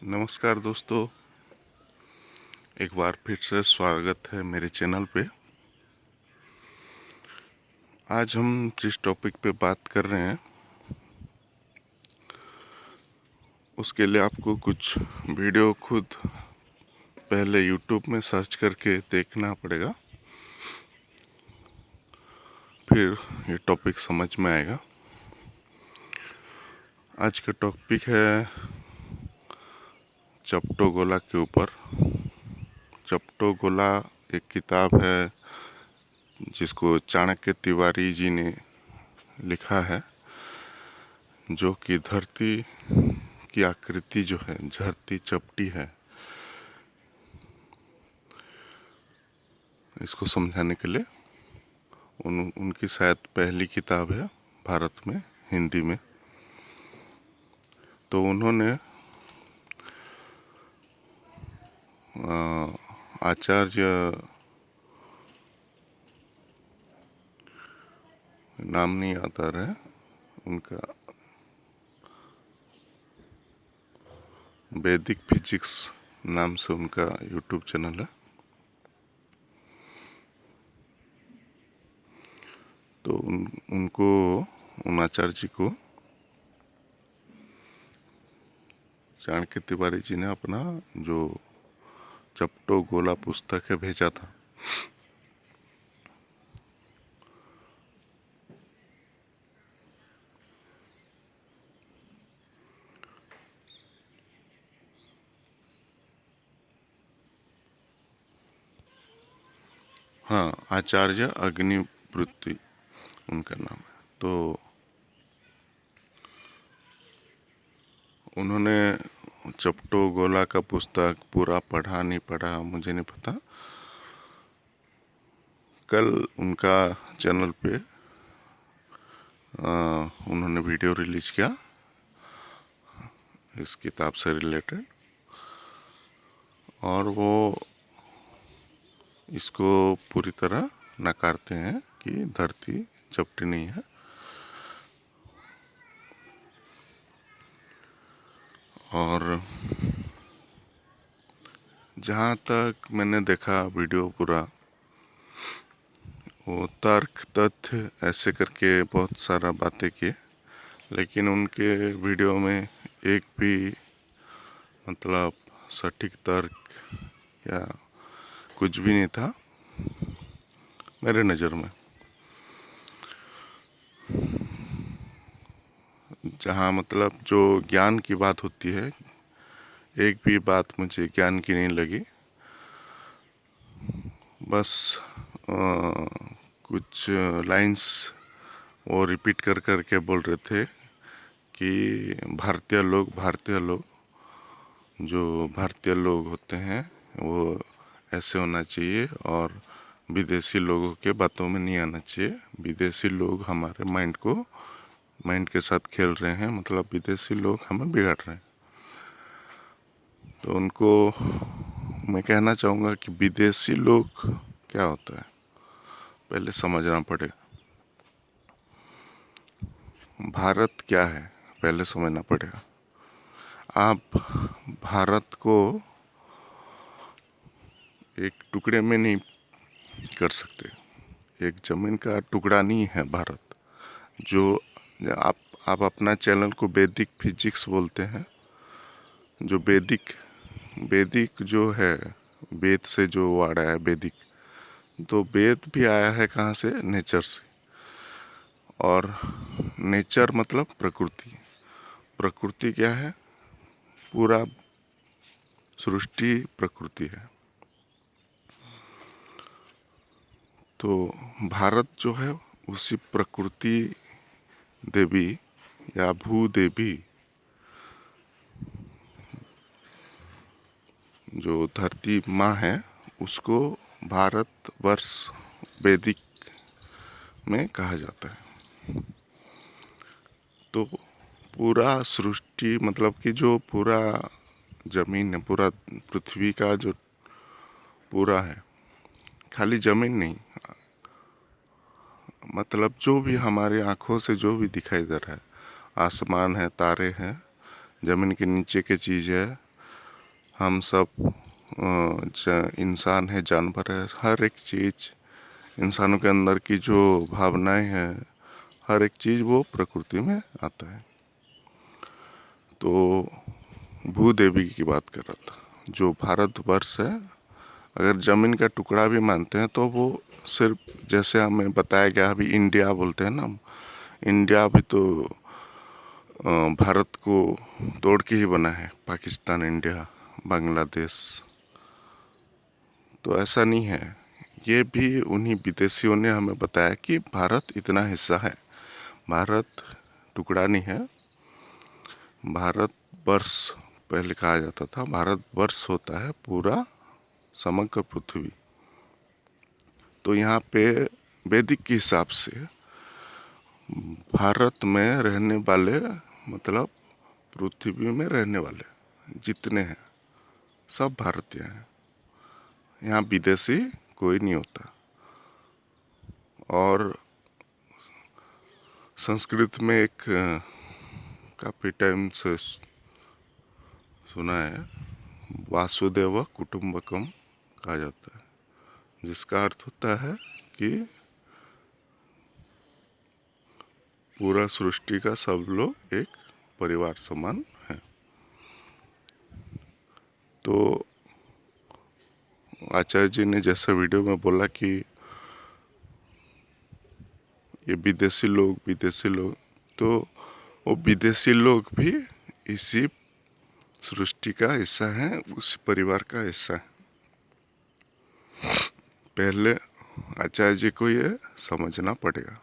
नमस्कार दोस्तों, एक बार फिर से स्वागत है मेरे चैनल पे। आज हम जिस टॉपिक पे बात कर रहे हैं उसके लिए आपको कुछ वीडियो खुद पहले यूट्यूब में सर्च करके देखना पड़ेगा, फिर ये टॉपिक समझ में आएगा। आज का टॉपिक है चपटो-गोला के ऊपर। चपटो-गोला एक किताब है जिसको चाणक्य तिवारी जी ने लिखा है, जो कि धरती की आकृति जो है, धरती चपटी है, इसको समझाने के लिए उनकी शायद पहली किताब है भारत में हिंदी में। तो उन्होंने आचार्य, नाम नहीं आता रहा है उनका, वैदिक फिजिक्स नाम से उनका यूट्यूब चैनल है। तो उन आचार्य जी को चाणक्य तिवारी जी ने अपना जो चपटो-गोला पुस्तक है भेजा था। हाँ, आचार्य अग्निवृत्ति उनका नाम है। तो उन्होंने चपटो-गोला का पुस्तक पूरा पढ़ा नहीं पढ़ा मुझे नहीं पता। कल उनका चैनल पे उन्होंने वीडियो रिलीज किया इस किताब से रिलेटेड, और वो इसको पूरी तरह नकारते हैं कि धरती चपटी नहीं है। और जहाँ तक मैंने देखा वीडियो पूरा, वो तर्क तथ्य ऐसे करके बहुत सारा बातें किए, लेकिन उनके वीडियो में एक भी मतलब सटीक तर्क या कुछ भी नहीं था मेरे नज़र में। जहाँ मतलब जो ज्ञान की बात होती है, एक भी बात मुझे ज्ञान की नहीं लगी। बस कुछ लाइंस वो रिपीट कर कर के बोल रहे थे कि भारतीय लोग जो भारतीय लोग होते हैं वो ऐसे होना चाहिए, और विदेशी लोगों के बातों में नहीं आना चाहिए। विदेशी लोग हमारे माइंड के साथ खेल रहे हैं, मतलब विदेशी लोग हमें बिगाड़ रहे हैं। तो उनको मैं कहना चाहूँगा कि विदेशी लोग क्या होता है पहले समझना पड़ेगा। भारत क्या है पहले समझना पड़ेगा। आप भारत को एक टुकड़े में नहीं कर सकते, एक ज़मीन का टुकड़ा नहीं है भारत। जो आप अपना चैनल को वैदिक फिजिक्स बोलते हैं, जो वैदिक जो है, वेद से जो वर्ड आया है वैदिक, तो वेद भी आया है कहाँ से? नेचर से। और नेचर मतलब प्रकृति। प्रकृति क्या है? पूरा सृष्टि प्रकृति है। तो भारत जो है उसी प्रकृति देवी या भूदेवी, जो धरती माँ है, उसको भारतवर्ष वैदिक में कहा जाता है। तो पूरा सृष्टि मतलब कि जो पूरा जमीन है, पूरा पृथ्वी का जो पूरा है, खाली जमीन नहीं, मतलब जो भी हमारे आँखों से जो भी दिखाई दे रहा है, आसमान है, तारे हैं, ज़मीन के नीचे की चीज़ है, हम सब इंसान है, जानवर है, हर एक चीज़ इंसानों के अंदर की जो भावनाएं हैं, हर एक चीज़ वो प्रकृति में आता है। तो भूदेवी की बात कर रहा था, जो भारतवर्ष है, अगर ज़मीन का टुकड़ा भी मानते हैं तो वो सिर्फ जैसे हमें बताया गया, अभी इंडिया बोलते हैं ना, इंडिया भी तो भारत को तोड़ के ही बना है, पाकिस्तान, इंडिया, बांग्लादेश। तो ऐसा नहीं है, ये भी उन्हीं विदेशियों ने हमें बताया कि भारत इतना हिस्सा है। भारत टुकड़ा नहीं है, भारत वर्ष पहले कहा जाता था। भारत वर्ष होता है पूरा समग्र पृथ्वी। तो यहाँ पे वैदिक के हिसाब से भारत में रहने वाले, मतलब पृथ्वी में रहने वाले जितने हैं सब भारतीय हैं, यहाँ विदेशी कोई नहीं होता। और संस्कृत में एक काफ़ी टाइम से सुना है, वासुदेव कुटुंबकम कहा जाता है, जिसका अर्थ होता है कि पूरा सृष्टि का सब लोग एक परिवार समान है। तो आचार्य जी ने जैसा वीडियो में बोला कि ये विदेशी लोग, तो वो विदेशी लोग भी इसी सृष्टि का हिस्सा है, उसी परिवार का हिस्सा है। पहले आचार्य जी को ये समझना पड़ेगा।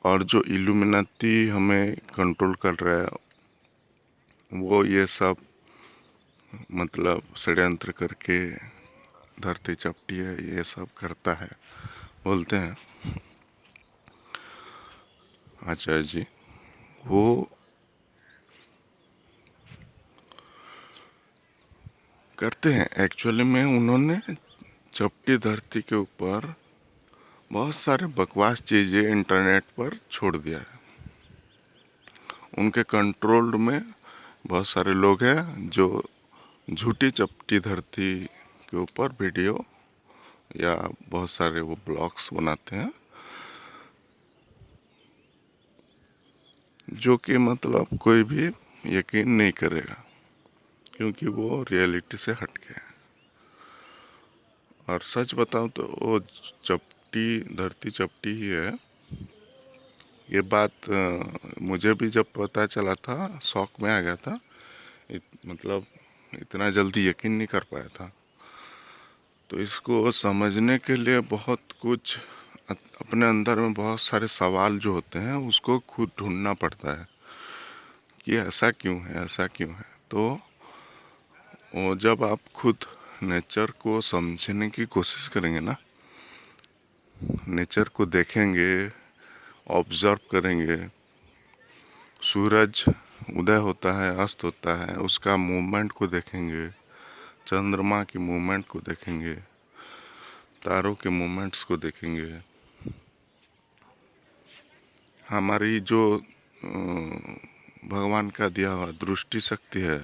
और जो इल्यूमिनाती हमें कंट्रोल कर रहा है, वो ये सब मतलब षड्यंत्र करके धरती चपटी है, ये सब करता है बोलते हैं आचार्य जी। वो करते हैं एक्चुअली में, उन्होंने चपटी धरती के ऊपर बहुत सारे बकवास चीज़ें इंटरनेट पर छोड़ दिया है। उनके कंट्रोल में बहुत सारे लोग हैं जो झूठी चपटी धरती के ऊपर वीडियो या बहुत सारे वो ब्लॉग्स बनाते हैं, जो कि मतलब कोई भी यकीन नहीं करेगा, क्योंकि वो रियलिटी से हट के है। और सच बताऊं तो वो चपटी धरती चपटी ही है। ये बात मुझे भी जब पता चला था, शौक में आ गया था। मतलब इतना जल्दी यकीन नहीं कर पाया था। तो इसको समझने के लिए बहुत कुछ अपने अंदर में बहुत सारे सवाल जो होते हैं उसको खुद ढूंढना पड़ता है कि ऐसा क्यों है, ऐसा क्यों है। तो वो जब आप खुद नेचर को समझने की कोशिश करेंगे ना, नेचर को देखेंगे, ऑब्जर्व करेंगे, सूरज उदय होता है, अस्त होता है, उसका मूवमेंट को देखेंगे, चंद्रमा की मूवमेंट को देखेंगे, तारों के मूवमेंट्स को देखेंगे, हमारी जो भगवान का दिया हुआ दृष्टि शक्ति है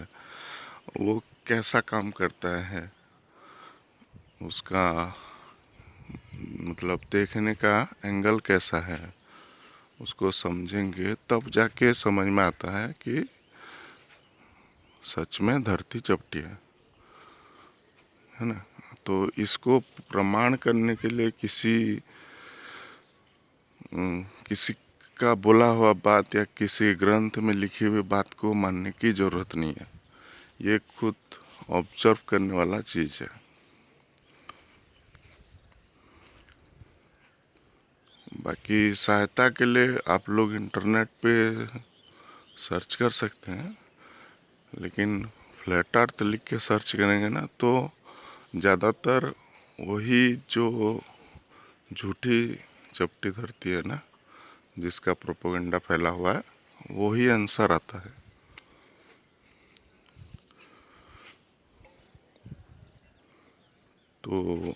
वो कैसा काम करता है, उसका मतलब देखने का एंगल कैसा है, उसको समझेंगे तब जाके समझ में आता है कि सच में धरती चपटी है ना। तो इसको प्रमाण करने के लिए किसी का बोला हुआ बात या किसी ग्रंथ में लिखी हुई बात को मानने की ज़रूरत नहीं है। ये खुद ऑब्जर्व करने वाला चीज़ है। बाकी सहायता के लिए आप लोग इंटरनेट पे सर्च कर सकते हैं, लेकिन फ्लैट अर्थ लिख के सर्च करेंगे ना तो ज़्यादातर वही जो झूठी चपटी धरती है ना, जिसका प्रोपेगेंडा फैला हुआ है, वही आंसर आता है। तो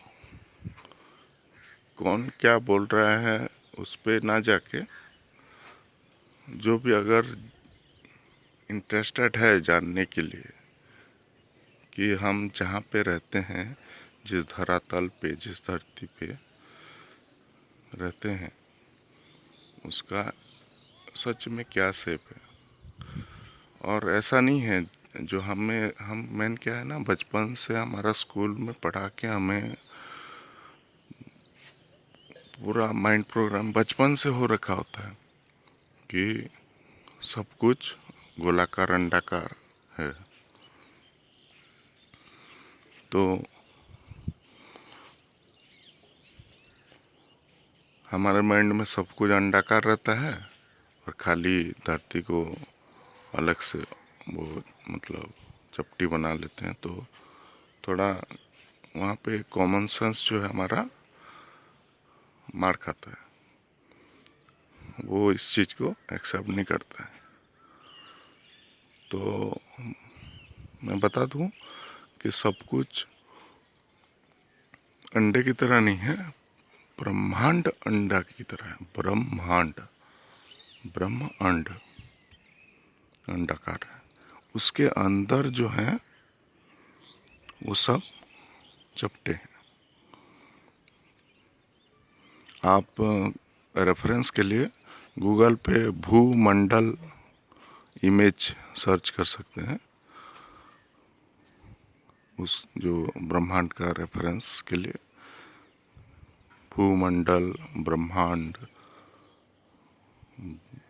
कौन क्या बोल रहा है उस पे ना जाके, जो भी अगर इंटरेस्टेड है जानने के लिए कि हम जहाँ पे रहते हैं, जिस धरातल पे, जिस धरती पे रहते हैं, उसका सच में क्या शेप है। और ऐसा नहीं है जो हम मेन क्या है ना, बचपन से हमारा स्कूल में पढ़ा के हमें पूरा माइंड प्रोग्राम बचपन से हो रखा होता है कि सब कुछ गोलाकार अंडाकार है। तो हमारे माइंड में सब कुछ अंडाकार रहता है और खाली धरती को अलग से वो मतलब चपटी बना लेते हैं। तो थोड़ा वहाँ पे कॉमन सेंस जो है हमारा मार खाता है, वो इस चीज़ को एक्सेप्ट नहीं करता है। तो मैं बता दूं कि सब कुछ अंडे की तरह नहीं है, ब्रह्मांड अंडा की तरह है। ब्रह्म अंड अंडाकार है, उसके अंदर जो है वो सब चपटे हैं। आप रेफरेंस के लिए गूगल पे भूमंडल इमेज सर्च कर सकते हैं, उस जो ब्रह्मांड का रेफरेंस के लिए। भूमंडल, ब्रह्मांड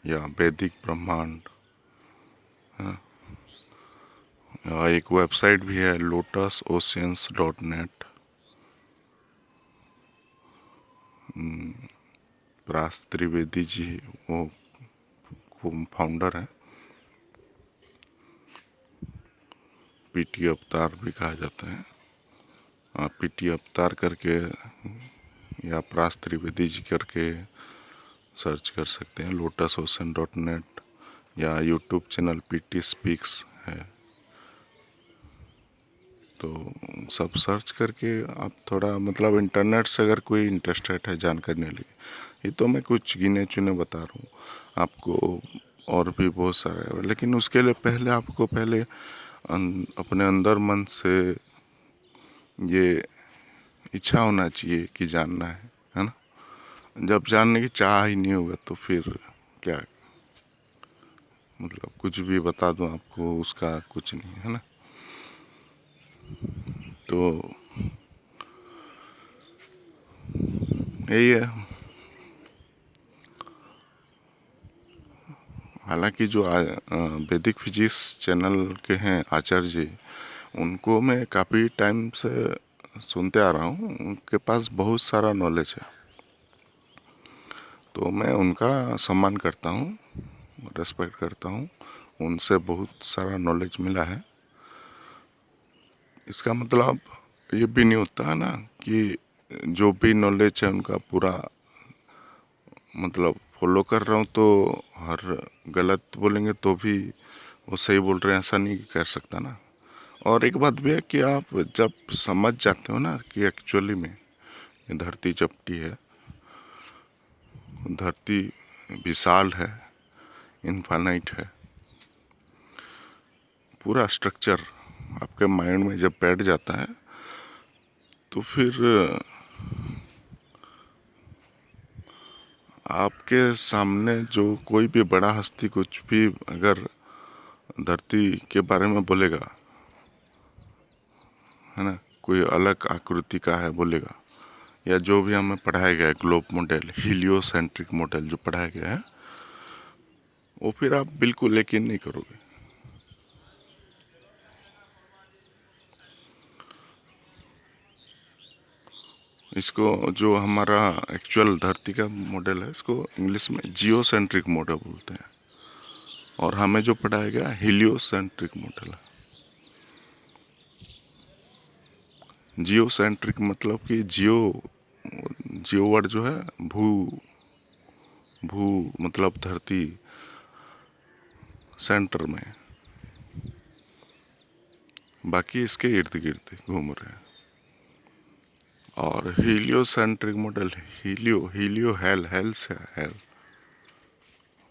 या वैदिक ब्रह्मांड। एक वेबसाइट भी है lotusoceans.net। परास त्रिवेदी जी वो फाउंडर हैं। पीटी अवतार भी कहा जाता है। आप पीटी अवतार करके या परास त्रिवेदी जी करके सर्च कर सकते हैं। lotusocean.net या यूट्यूब चैनल पीटी स्पीक्स है। तो सब सर्च करके आप थोड़ा मतलब इंटरनेट से अगर कोई इंटरेस्टेड है जानकारी लेने लिए, ये तो मैं कुछ गिने चुने बता रहा हूँ आपको, और भी बहुत सारे है। लेकिन उसके लिए पहले आपको अपने अंदर मन से ये इच्छा होना चाहिए कि जानना है ना। जब जानने की चाह ही नहीं होगा तो फिर क्या, मतलब कुछ भी बता दूं आपको उसका कुछ नहीं है ना। तो यही है। हालांकि जो वैदिक फिजिक्स चैनल के हैं आचार्य जी, उनको मैं काफ़ी टाइम से सुनते आ रहा हूँ। उनके पास बहुत सारा नॉलेज है, तो मैं उनका सम्मान करता हूँ, रेस्पेक्ट करता हूँ। उनसे बहुत सारा नॉलेज मिला है। इसका मतलब ये भी नहीं होता है ना कि जो भी नॉलेज है उनका पूरा मतलब फॉलो कर रहा हूँ तो हर गलत बोलेंगे तो भी वो सही बोल रहे हैं, ऐसा नहीं कर सकता ना। और एक बात भी है कि आप जब समझ जाते हो ना कि एक्चुअली में ये धरती चपटी है, धरती विशाल है, इनफाइनाइट है, पूरा स्ट्रक्चर आपके माइंड में जब बैठ जाता है तो फिर आपके सामने जो कोई भी बड़ा हस्ती कुछ भी अगर धरती के बारे में बोलेगा, है ना, कोई अलग आकृति का है बोलेगा, या जो भी हमें पढ़ाया गया है ग्लोब मॉडल, हीलियोसेंट्रिक मॉडल जो पढ़ाया गया है, वो फिर आप बिल्कुल यकीन नहीं करोगे। इसको जो हमारा एक्चुअल धरती का मॉडल है, इसको इंग्लिश में जियोसेंट्रिक मॉडल बोलते हैं, और हमें जो पढ़ाया गया हीलियोसेंट्रिक मॉडल है। जियोसेंट्रिक मतलब कि जियो वर्ड जो है भू भू मतलब धरती सेंटर में, बाकी इसके इर्द गिर्द घूम रहे हैं। और हीलियोसेंट्रिक मॉडल, हीलियो हेल से हेल,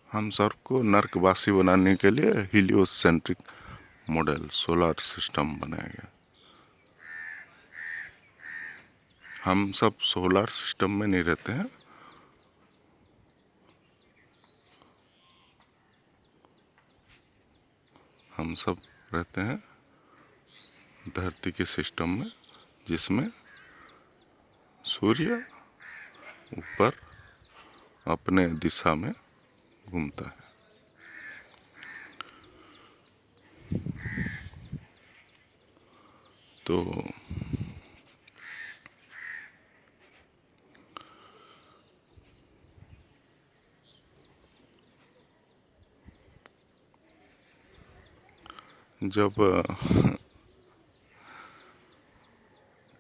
हम सबको नर्कवासी बनाने के लिए हीलियोसेंट्रिक मॉडल सोलर सिस्टम बनाया गया। हम सब सोलर सिस्टम में नहीं रहते हैं, हम सब रहते हैं धरती के सिस्टम में, जिसमें सूर्य ऊपर अपने दिशा में घूमता है। तो जब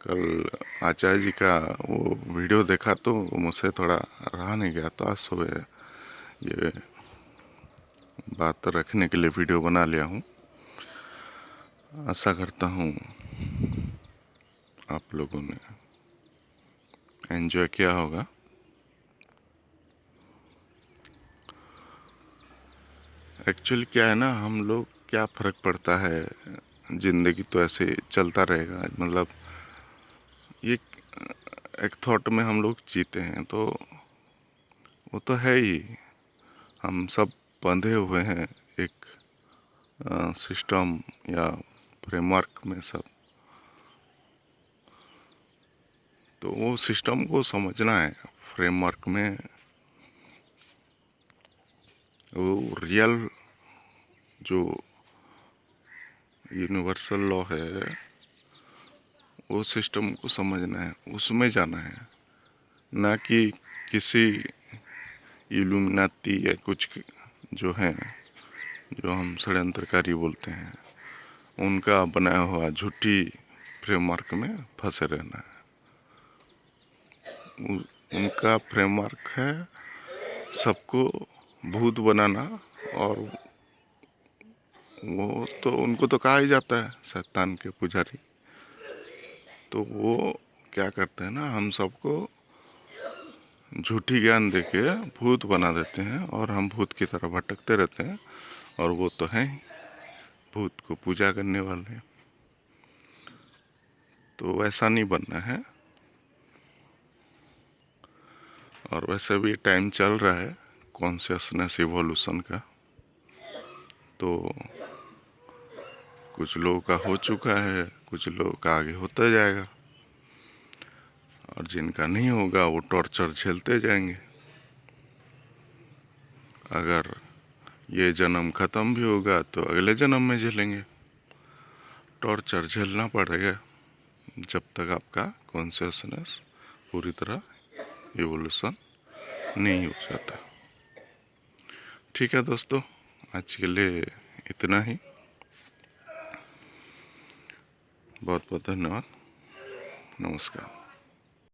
कल आचार्य जी का वो वीडियो देखा तो मुझसे थोड़ा रहा नहीं गया, तो आज सुबह ये बात रखने के लिए वीडियो बना लिया हूँ। आशा करता हूँ आप लोगों ने एंजॉय किया होगा। एक्चुअली क्या है ना, हम लोग क्या फ़र्क पड़ता है, ज़िंदगी तो ऐसे चलता रहेगा। मतलब ये एक थॉट में हम लोग जीते हैं, तो वो तो है ही, हम सब बंधे हुए हैं एक सिस्टम या फ्रेमवर्क में सब। तो वो सिस्टम को समझना है। फ्रेमवर्क में वो रियल जो यूनिवर्सल लॉ है, वो सिस्टम को समझना है, उसमें जाना है, ना कि किसी इल्यूमिनाती या कुछ जो हैं, जो हम षड्यंत्रकारी बोलते हैं, उनका बनाया हुआ झूठी फ्रेमवर्क में फंसे रहना है। उनका फ्रेमवर्क है सबको भूत बनाना, और वो तो उनको तो कहा ही जाता है शैतान के पुजारी। तो वो क्या करते हैं ना, हम सबको झूठी ज्ञान देके भूत बना देते हैं, और हम भूत की तरह भटकते रहते हैं। और वो तो हैं ही भूत को पूजा करने वाले। तो वैसा नहीं बनना है। और वैसे भी टाइम चल रहा है कॉन्शियसनेस इवोल्यूशन का, तो कुछ लोगों का हो चुका है, कुछ लोगों का आगे होता जाएगा, और जिनका नहीं होगा वो टॉर्चर झेलते जाएंगे। अगर ये जन्म ख़त्म भी होगा तो अगले जन्म में झेलेंगे। टॉर्चर झेलना पड़ेगा जब तक आपका कॉन्शियसनेस पूरी तरह इवोल्यूशन नहीं हो जाता। ठीक है दोस्तों, आज के लिए इतना ही। बहुत बहुत धन्यवाद। नमस्कार।